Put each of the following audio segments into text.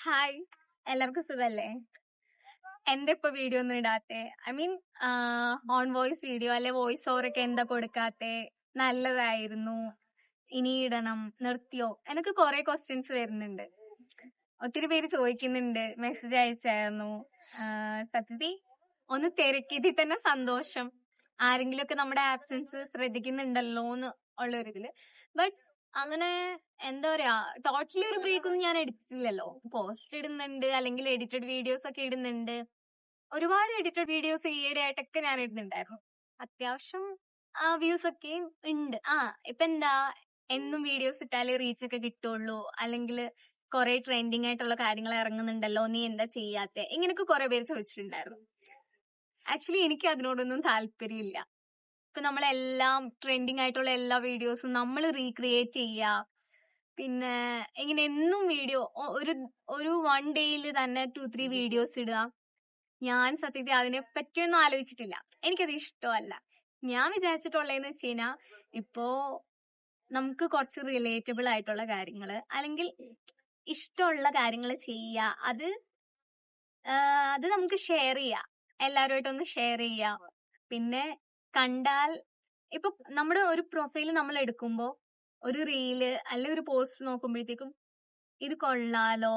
Hi, എല്ലാവർക്കും സുഖല്ലേ? എന്താ ഇപ്പൊ വീഡിയോ ഒന്നും ഇടാത്തെ? I mean on voice video അല്ലെ വോയിസ് ഓവർ ഒക്കെ എന്താ കൊടുക്കാത്തെ? നല്ലതായിരുന്നു, ഇനി ഇടണം, നിർത്തിയോ? എനിക്ക് കുറെ ക്വസ്റ്റ്യൻസ് വരുന്നുണ്ട്. ഒത്തിരി പേര് ചോദിക്കുന്നുണ്ട്, മെസ്സേജ് അയച്ചായിരുന്നു. സത്യത്തിൽ ഒന്ന് തിരക്കിയതിൽ തന്നെ സന്തോഷം. ആരെങ്കിലും ഒക്കെ നമ്മുടെ ആബ്സെൻസ് ശ്രദ്ധിക്കുന്നുണ്ടല്ലോ എന്ന് ഉള്ളൊരിതില്. ബട്ട് അങ്ങനെ എന്താ പറയാ, ടോട്ടലി ഒരു ബ്രേക്ക് ഒന്നും ഞാൻ എടുത്തിട്ടില്ലല്ലോ. പോസ്റ്റ് ഇടുന്നുണ്ട്, അല്ലെങ്കിൽ എഡിറ്റഡ് വീഡിയോസ് ഒക്കെ ഇടുന്നുണ്ട്. ഒരുപാട് എഡിറ്റഡ് വീഡിയോസ് ഈയിടെ ആയിട്ടൊക്കെ ഞാൻ ഇടുന്നുണ്ടായിരുന്നു. അത്യാവശ്യം വ്യൂസ് ഒക്കെ ഉണ്ട്. ഇപ്പൊ എന്താ, എന്നും വീഡിയോസ് ഇട്ടാലേ റീച്ച് ഒക്കെ കിട്ടുള്ളൂ, അല്ലെങ്കിൽ കുറെ ട്രെൻഡിങ് ആയിട്ടുള്ള കാര്യങ്ങൾ ഇറങ്ങുന്നുണ്ടല്ലോ, നീ എന്താ ചെയ്യാത്തെ? ഇങ്ങനെയൊക്കെ കുറെ പേര് ചോദിച്ചിട്ടുണ്ടായിരുന്നു. ആക്ച്വലി എനിക്ക് അതിനോടൊന്നും താല്പര്യമില്ല. ഇപ്പൊ നമ്മളെല്ലാം ട്രെൻഡിങ് ആയിട്ടുള്ള എല്ലാ വീഡിയോസും നമ്മൾ റീക്രിയേറ്റ് ചെയ്യുക, പിന്നെ ഇങ്ങനെ എന്നും വീഡിയോ ഒരു ഒരു 1 ഡേയിൽ തന്നെ 2-3 വീഡിയോസ് ഇടുക. ഞാൻ സത്യത്തിൽ അതിനെ പറ്റിയൊന്നും ആലോചിച്ചിട്ടില്ല. എനിക്കത് ഇഷ്ടമല്ല. ഞാൻ വിചാരിച്ചിട്ടുള്ളതെന്ന് വെച്ച് കഴിഞ്ഞാൽ, ഇപ്പോ നമുക്ക് കുറച്ച് റിലേറ്റബിൾ ആയിട്ടുള്ള കാര്യങ്ങള്, അല്ലെങ്കിൽ ഇഷ്ടമുള്ള കാര്യങ്ങൾ ചെയ്യുക. അത് നമുക്ക് ഷെയർ ചെയ്യാം, എല്ലാവരുമായിട്ടൊന്ന് ഷെയർ ചെയ്യാം. പിന്നെ കണ്ടാൽ, ഇപ്പൊ നമ്മുടെ ഒരു പ്രൊഫൈല് നമ്മൾ എടുക്കുമ്പോ ഒരു റീല് അല്ലെ ഒരു പോസ്റ്റ് നോക്കുമ്പോഴത്തേക്കും ഇത് കൊള്ളാലോ,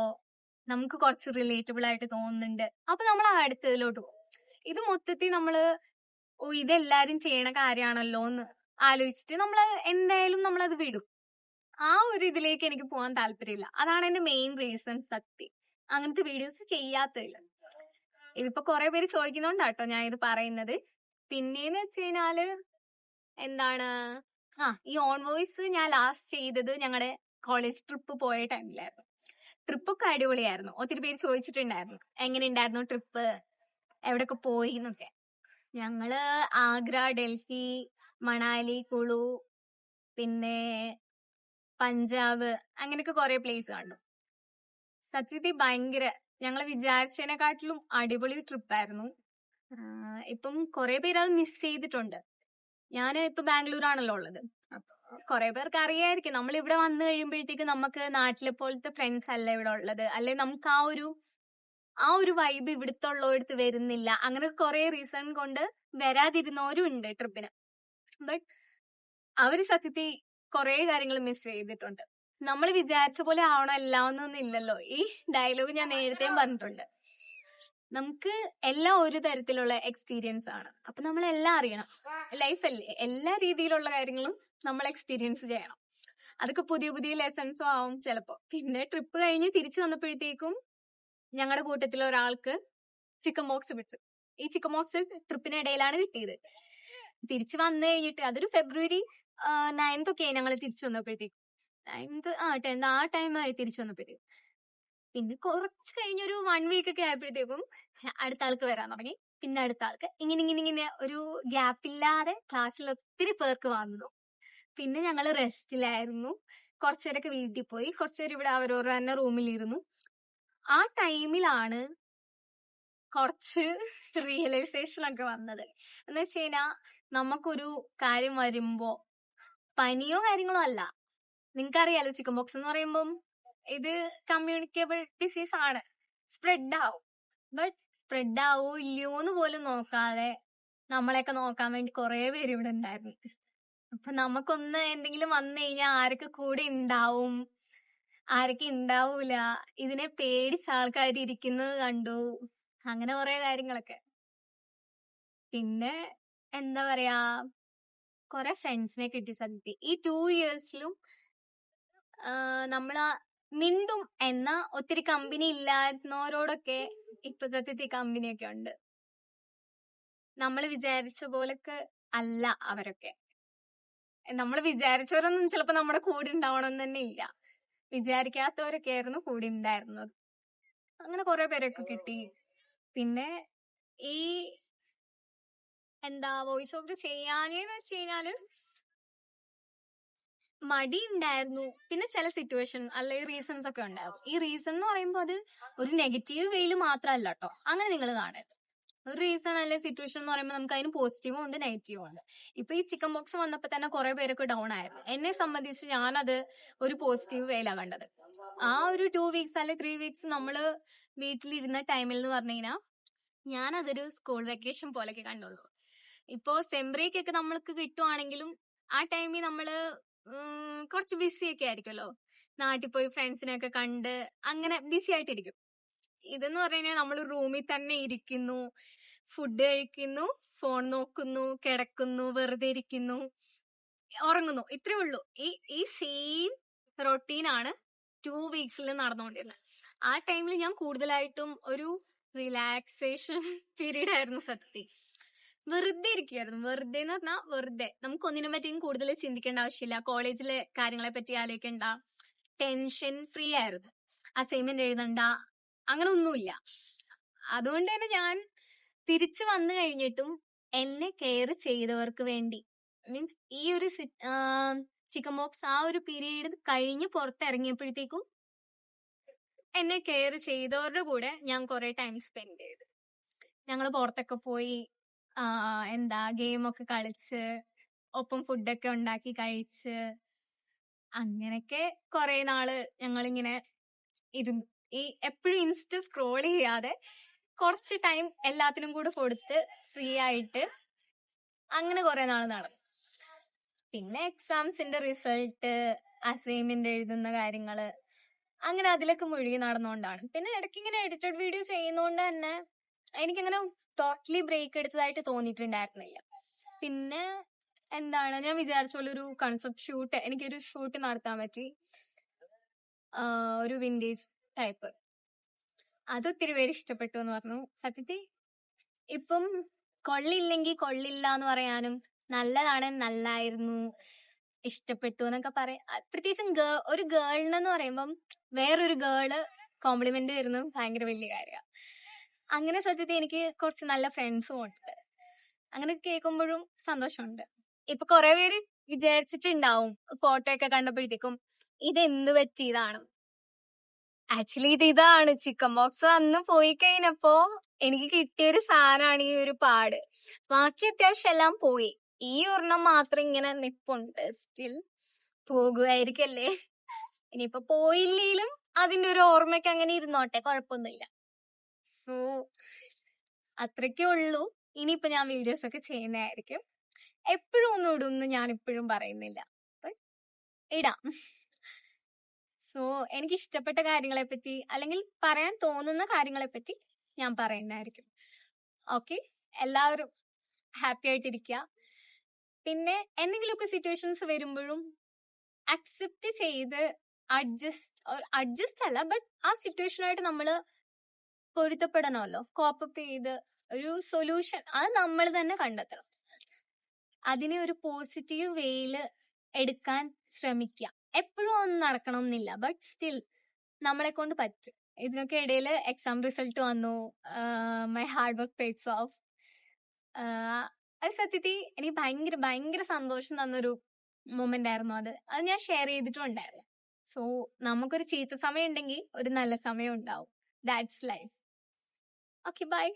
നമുക്ക് കുറച്ച് റിലേറ്റബിൾ ആയിട്ട് തോന്നുന്നുണ്ട്, അപ്പൊ നമ്മൾ അടുത്തതിലോട്ട് പോകും. ഇത് മൊത്തത്തിൽ നമ്മള് ഇതെല്ലാരും ചെയ്യണ കാര്യമാണല്ലോ എന്ന് ആലോചിച്ചിട്ട് നമ്മൾ എന്തായാലും നമ്മളത് വിടും. ആ ഒരു ഇതിലേക്ക് എനിക്ക് പോകാൻ താല്പര്യമില്ല. അതാണ് എന്റെ മെയിൻ റീസൺ. സത്യം, അങ്ങനത്തെ വീഡിയോസ് ചെയ്യാത്തതില്ല. ഇതിപ്പോ കുറെ പേര് ചോദിക്കുന്നോണ്ടാട്ടോ ഞാൻ ഇത് പറയുന്നത്. പിന്നെന്ന് വെച്ച് കഴിഞ്ഞാല് എന്താണ്, ഈ ഓൺ വോയിസ് ഞാൻ ലാസ്റ്റ് ചെയ്തത് ഞങ്ങളുടെ കോളേജ് ട്രിപ്പ് പോയ ടൈമിലായിരുന്നു. ട്രിപ്പൊക്കെ അടിപൊളിയായിരുന്നു. ഒത്തിരി പേര് ചോദിച്ചിട്ടുണ്ടായിരുന്നു എങ്ങനെ ഉണ്ടായിരുന്നു ട്രിപ്പ്, എവിടെയൊക്കെ പോയി എന്നൊക്കെ. ഞങ്ങള് ആഗ്ര, ഡൽഹി, മണാലി, കുളു, പിന്നെ പഞ്ചാബ്, അങ്ങനെയൊക്കെ കുറെ പ്ലേസ് കണ്ടു. സത്യത്തിൽ ഭയങ്കര, ഞങ്ങൾ വിചാരിച്ചതിനെക്കാട്ടിലും അടിപൊളി ട്രിപ്പായിരുന്നു. ഇപ്പം കുറെ പേര് അത് മിസ് ചെയ്തിട്ടുണ്ട്. ഞാൻ ഇപ്പൊ ബാംഗ്ലൂരാണല്ലോ ഉള്ളത്. അപ്പൊ കുറെ പേർക്ക് അറിയായിരിക്കും, നമ്മൾ ഇവിടെ വന്നു കഴിയുമ്പോഴത്തേക്ക് നമുക്ക് നാട്ടിലെ പോലത്തെ ഫ്രണ്ട്സ് അല്ല ഇവിടെ ഉള്ളത്, അല്ലെ നമുക്ക് ആ ഒരു വൈബ് ഇവിടുത്തെ ഉള്ളവർക്ക് വരുന്നില്ല. അങ്ങനെ കുറെ റീസൺ കൊണ്ട് വരാതിരുന്നവരും ഉണ്ട് ട്രിപ്പിന്. ബട്ട് അവര് സത്യത്തിൽ കുറെ കാര്യങ്ങൾ മിസ് ചെയ്തിട്ടുണ്ട്. നമ്മൾ വിചാരിച്ച പോലെ ആവണം എല്ലാമെന്നൊന്നും ഇല്ലല്ലോ. ഈ ഡയലോഗ് ഞാൻ നേരത്തെയും പറഞ്ഞിട്ടുണ്ട്. നമുക്ക് എല്ലാം ഒരു തരത്തിലുള്ള എക്സ്പീരിയൻസ് ആണ്. അപ്പൊ നമ്മൾ എല്ലാം അറിയണം. ലൈഫല്ലേ, എല്ലാ രീതിയിലുള്ള കാര്യങ്ങളും നമ്മൾ എക്സ്പീരിയൻസ് ചെയ്യണം. അതൊക്കെ പുതിയ പുതിയ ലെസൺസും ആവും ചിലപ്പോ. പിന്നെ ട്രിപ്പ് കഴിഞ്ഞ് തിരിച്ചു വന്നപ്പോഴത്തേക്കും ഞങ്ങളുടെ കൂട്ടത്തിൽ ഒരാൾക്ക് ചിക്കൻ ബോക്സ് പിടിച്ചു. ഈ ചിക്കൻ ബോക്സ് ട്രിപ്പിനിടയിലാണ് കിട്ടിയത്. തിരിച്ചു വന്നു കഴിഞ്ഞിട്ട് അതൊരു ഫെബ്രുവരി 9th ഒക്കെ ഞങ്ങൾ തിരിച്ചു വന്നപ്പോഴത്തേക്കും, 9th 10th ആ ടൈമായി തിരിച്ചു വന്നപ്പോഴത്തേക്കും. പിന്നെ കുറച്ച് കഴിഞ്ഞൊരു 1 വീക്ക് ഒക്കെ ആയപ്പോഴത്തേക്കും അടുത്ത ആൾക്ക് വരാൻ തുടങ്ങി. പിന്നെ അടുത്ത ആൾക്ക് ഇങ്ങനെ ഒരു ഗ്യാപ്പില്ലാതെ ക്ലാസ്സിൽ ഒത്തിരി പേർക്ക് വന്നു. പിന്നെ ഞങ്ങൾ റെസ്റ്റിലായിരുന്നു. കുറച്ചുപേരൊക്കെ വീട്ടിൽ പോയി, കുറച്ചുപേർ ഇവിടെ അവരവർ തന്നെ റൂമിലിരുന്നു. ആ ടൈമിലാണ് കുറച്ച് റിയലൈസേഷൻ ഒക്കെ വന്നത്. എന്ന് വെച്ച് കഴിഞ്ഞാൽ, നമുക്കൊരു കാര്യം വരുമ്പോ പനിയോ കാര്യങ്ങളോ അല്ല. നിങ്ങൾക്കറിയാലോ, ചിക്കൻ ബോക്സ് എന്ന് പറയുമ്പം ഇത് കമ്മ്യൂണിക്കബിൾ ഡിസീസ് ആണ്, സ്പ്രെഡ് ആവും. ബട്ട് സ്പ്രെഡ് ആവോ ഇല്ലയോ എന്ന് പോലും നോക്കാതെ നമ്മളെയൊക്കെ നോക്കാൻ വേണ്ടി കുറെ പേര് ഇവിടെ ഉണ്ടായിരുന്നു. അപ്പൊ നമുക്കൊന്ന് എന്തെങ്കിലും വന്നു കഴിഞ്ഞാൽ ആരൊക്കെ കൂടെ ഉണ്ടാവും, ആരൊക്കെ ഉണ്ടാവൂല, ഇതിനെ പേടിച്ച ആൾക്കാർ ഇരിക്കുന്നത് കണ്ടു. അങ്ങനെ കുറെ കാര്യങ്ങളൊക്കെ. പിന്നെ എന്താ പറയാ, കുറെ ഫ്രണ്ട്സിനെ കിട്ടി. സത്യത്തിൽ ഈ 2 ഇയേഴ്സിലും നമ്മളാ മിണ്ടും എന്ന ഒത്തിരി കമ്പനി ഇല്ലായിരുന്നവരോടൊക്കെ ഇപ്പൊ സത്യത്തിൽ കമ്പനിയൊക്കെ ഉണ്ട്. നമ്മൾ വിചാരിച്ച പോലൊക്കെ അല്ല അവരൊക്കെ. നമ്മൾ വിചാരിച്ചവരൊന്നും ചിലപ്പോ നമ്മുടെ കൂടെ ഉണ്ടാവണം തന്നെ ഇല്ല. വിചാരിക്കാത്തവരൊക്കെ ആയിരുന്നു കൂടെ ഉണ്ടായിരുന്നത്. അങ്ങനെ കുറെ പേരൊക്കെ കിട്ടി. പിന്നെ ഈ വോയിസ് ഓവർ ചെയ്യാനെന്ന് വെച്ച് കഴിഞ്ഞാല് മടി ഉണ്ടായിരുന്നു. പിന്നെ ചില സിറ്റുവേഷൻ അല്ലെ റീസൺസ് ഒക്കെ ഉണ്ടായിരുന്നു. ഈ റീസൺ എന്ന് പറയുമ്പോൾ അത് ഒരു നെഗറ്റീവ് വേയിൽ മാത്രമല്ല കേട്ടോ, അങ്ങനെ നിങ്ങൾ കാണരുത്. ഒരു റീസൺ അല്ലെ സിറ്റുവേഷൻ എന്ന് പറയുമ്പോൾ നമുക്ക് അതിന് പോസിറ്റീവും ഉണ്ട് നെഗറ്റീവും ഉണ്ട്. ഇപ്പൊ ഈ ചിക്കൻ ബോക്സ് വന്നപ്പോ തന്നെ കുറെ പേരൊക്കെ ഡൗൺ ആയിരുന്നു. എന്നെ സംബന്ധിച്ച് ഞാനത് ഒരു പോസിറ്റീവ് വേയിലാണ് കണ്ടത്. ആ ഒരു 2 വീക്സ് അല്ലെ 3 വീക്സ് നമ്മള് വീട്ടിലിരുന്ന ടൈമിൽ എന്ന് പറഞ്ഞു കഴിഞ്ഞാൽ ഞാനതൊരു സ്കൂൾ വെക്കേഷൻ പോലെയൊക്കെ കണ്ടുള്ളൂ. ഇപ്പോ സെം ബ്രേക്ക് ഒക്കെ നമ്മൾക്ക് കിട്ടുവാണെങ്കിലും ആ ടൈമിൽ നമ്മള് കുറച്ച് ബിസി ഒക്കെ ആയിരിക്കുമല്ലോ. നാട്ടിൽ പോയി ഫ്രണ്ട്സിനെയൊക്കെ കണ്ട് അങ്ങനെ ബിസി ആയിട്ടിരിക്കും. ഇതെന്ന് പറഞ്ഞു കഴിഞ്ഞാൽ നമ്മൾ റൂമിൽ തന്നെ ഇരിക്കുന്നു, ഫുഡ് കഴിക്കുന്നു, ഫോൺ നോക്കുന്നു, കിടക്കുന്നു, വെറുതെ ഇരിക്കുന്നു, ഉറങ്ങുന്നു. ഇത്രേ ഉള്ളൂ. ഈ സെയിം റൊട്ടീനാണ് 2 വീക്സിൽ നടന്നുകൊണ്ടിരുന്നത്. ആ ടൈമിൽ ഞാൻ കൂടുതലായിട്ടും ഒരു റിലാക്സേഷൻ പീരീഡ് ആയിരുന്നു സത്യത്തിൽ. വെറുതെ ഇരിക്കുവായിരുന്നു. വെറുതെ എന്ന് പറഞ്ഞാൽ വെറുതെ നമുക്കൊന്നിനെ പറ്റിയും കൂടുതൽ ചിന്തിക്കേണ്ട ആവശ്യമില്ല. കോളേജിലെ കാര്യങ്ങളെ പറ്റി ആലോചിക്കണ്ട, ടെൻഷൻ ഫ്രീ ആയിരുന്നു. അസൈൻമെന്റ് എഴുതണ്ട, അങ്ങനെ ഒന്നുമില്ല. അതുകൊണ്ട് തന്നെ ഞാൻ തിരിച്ചു വന്നു കഴിഞ്ഞിട്ടും എന്നെ കെയർ ചെയ്തവർക്ക് വേണ്ടി, മീൻസ് ഈ ഒരു ചിക്കൻ ബോക്സ് ആ ഒരു പീരീഡ് കഴിഞ്ഞ് പുറത്തിറങ്ങിയപ്പോഴത്തേക്കും എന്നെ കെയർ ചെയ്തവരുടെ കൂടെ ഞാൻ കുറെ ടൈം സ്പെൻഡ് ചെയ്തു. ഞങ്ങൾ പുറത്തൊക്കെ പോയി ഗെയിമൊക്കെ കളിച്ച്, ഒപ്പം ഫുഡൊക്കെ ഉണ്ടാക്കി കഴിച്ച്, അങ്ങനെയൊക്കെ കുറെ നാള് ഞങ്ങളിങ്ങനെ ഇരുന്നു. ഈ എപ്പോഴും ഇൻസ്റ്റ സ്ക്രോൾ ചെയ്യാതെ കുറച്ച് ടൈം എല്ലാത്തിനും കൂടെ കൊടുത്ത് ഫ്രീ ആയിട്ട് അങ്ങനെ കുറെ നാൾ നടന്നു. പിന്നെ എക്സാംസിന്റെ റിസൾട്ട്, അസൈൻമെന്റ് എഴുതുന്ന കാര്യങ്ങള്, അങ്ങനെ അതിലൊക്കെ മുഴുകി നടന്നുകൊണ്ടാണ്. പിന്നെ ഇടയ്ക്ക് ഇങ്ങനെ എഡിറ്റഡ് വീഡിയോ ചെയ്യുന്നോണ്ട് തന്നെ എനിക്കങ്ങനെ ടോട്ടലി ബ്രേക്ക് എടുത്തതായിട്ട് തോന്നിയിട്ടുണ്ടായിരുന്നില്ല. പിന്നെ ഞാൻ വിചാരിച്ച പോലെ ഒരു കൺസെപ്റ്റ് ഷൂട്ട്, എനിക്കൊരു ഷൂട്ട് നടത്താൻ പറ്റി. ഒരു വിന്റേജ് ടൈപ്പ്. അതൊത്തിരി പേര് ഇഷ്ടപ്പെട്ടു എന്ന് പറഞ്ഞു. സത്യത്തിൽ ഇപ്പം കൊള്ളില്ലെങ്കിൽ കൊള്ളില്ല എന്ന് പറയാനും, നല്ലതാണ് നല്ലായിരുന്നു, ഇഷ്ടപ്പെട്ടു എന്നൊക്കെ പറയാം. പ്രത്യേകിച്ചും ഒരു ഗേളിനെന്ന് പറയുമ്പം വേറൊരു ഗേള് കോംപ്ലിമെന്റ് വരുന്നത് ഭയങ്കര വലിയ കാര്യമാണ്. അങ്ങനെ സത്യത്തിൽ എനിക്ക് കുറച്ച് നല്ല ഫ്രണ്ട്സും ഉണ്ട്. അങ്ങനെ കേൾക്കുമ്പോഴും സന്തോഷമുണ്ട്. ഇപ്പൊ കുറെ പേര് വിചാരിച്ചിട്ടുണ്ടാവും ഫോട്ടോ ഒക്കെ കണ്ടപ്പോഴത്തേക്കും ഇതെന്ത് പറ്റിയതാണ്. ആക്ച്വലി ഇതാണ് ചിക്കൻ ബോക്സ് വന്ന് പോയി കഴിഞ്ഞപ്പോ എനിക്ക് കിട്ടിയൊരു സാധനമാണ് ഈ ഒരു പാട്. ബാക്കി അത്യാവശ്യം എല്ലാം പോയി. ഈ ഒരെണ്ണം മാത്രം ഇങ്ങനെ നിപ്പുണ്ട്. സ്റ്റിൽ പോകുമായിരിക്കല്ലേ. ഇനിയിപ്പൊ പോയില്ലേലും അതിന്റെ ഒരു ഓർമ്മയ്ക്ക് അങ്ങനെ ഇരുന്നോട്ടെ, കുഴപ്പമൊന്നുമില്ല. സോ അത്രയ്ക്കേ ഉള്ളൂ. ഇനിയിപ്പൊ ഞാൻ വീഡിയോസ് ഒക്കെ ചെയ്യുന്നതായിരിക്കും. എപ്പോഴും ഒന്നും ഇടുമെന്ന് ഞാൻ ഇപ്പോഴും പറയുന്നില്ല, ബട്ട് ഇടാം. സോ എനിക്ക് ഇഷ്ടപ്പെട്ട കാര്യങ്ങളെ പറ്റി അല്ലെങ്കിൽ പറയാൻ തോന്നുന്ന കാര്യങ്ങളെ പറ്റി ഞാൻ പറയുന്നതായിരിക്കും. ഓക്കെ, എല്ലാവരും ഹാപ്പി ആയിട്ടിരിക്കുക. പിന്നെ എന്തെങ്കിലുമൊക്കെ സിറ്റുവേഷൻസ് വരുമ്പോഴും അക്സെപ്റ്റ് ചെയ്ത് അഡ്ജസ്റ്റ് അല്ല, ബട്ട് ആ സിറ്റുവേഷനായിട്ട് നമ്മൾ പൊരുത്തപ്പെടണമല്ലോ. കോപ്പപ്പ് ചെയ്ത് ഒരു സൊല്യൂഷൻ അത് നമ്മൾ തന്നെ കണ്ടെത്തണം. അതിനെ ഒരു പോസിറ്റീവ് വേയില് എടുക്കാൻ ശ്രമിക്കുക. എപ്പോഴും ഒന്നും നടക്കണമെന്നില്ല, ബട്ട് സ്റ്റിൽ നമ്മളെ കൊണ്ട് പറ്റും. ഇതിനൊക്കെ ഇടയിൽ എക്സാം റിസൾട്ട് വന്നു. My hard work pays of. അത് സത്യത്തിൽ എനിക്ക് ഭയങ്കര ഭയങ്കര സന്തോഷം തന്നൊരു മൊമെന്റ് ആയിരുന്നു. അത് ഞാൻ ഷെയർ ചെയ്തിട്ടുണ്ടായിരുന്നു. സോ നമുക്കൊരു ചീത്ത സമയം ഉണ്ടെങ്കിൽ ഒരു നല്ല സമയം ഉണ്ടാവും. That's life. Okay, by.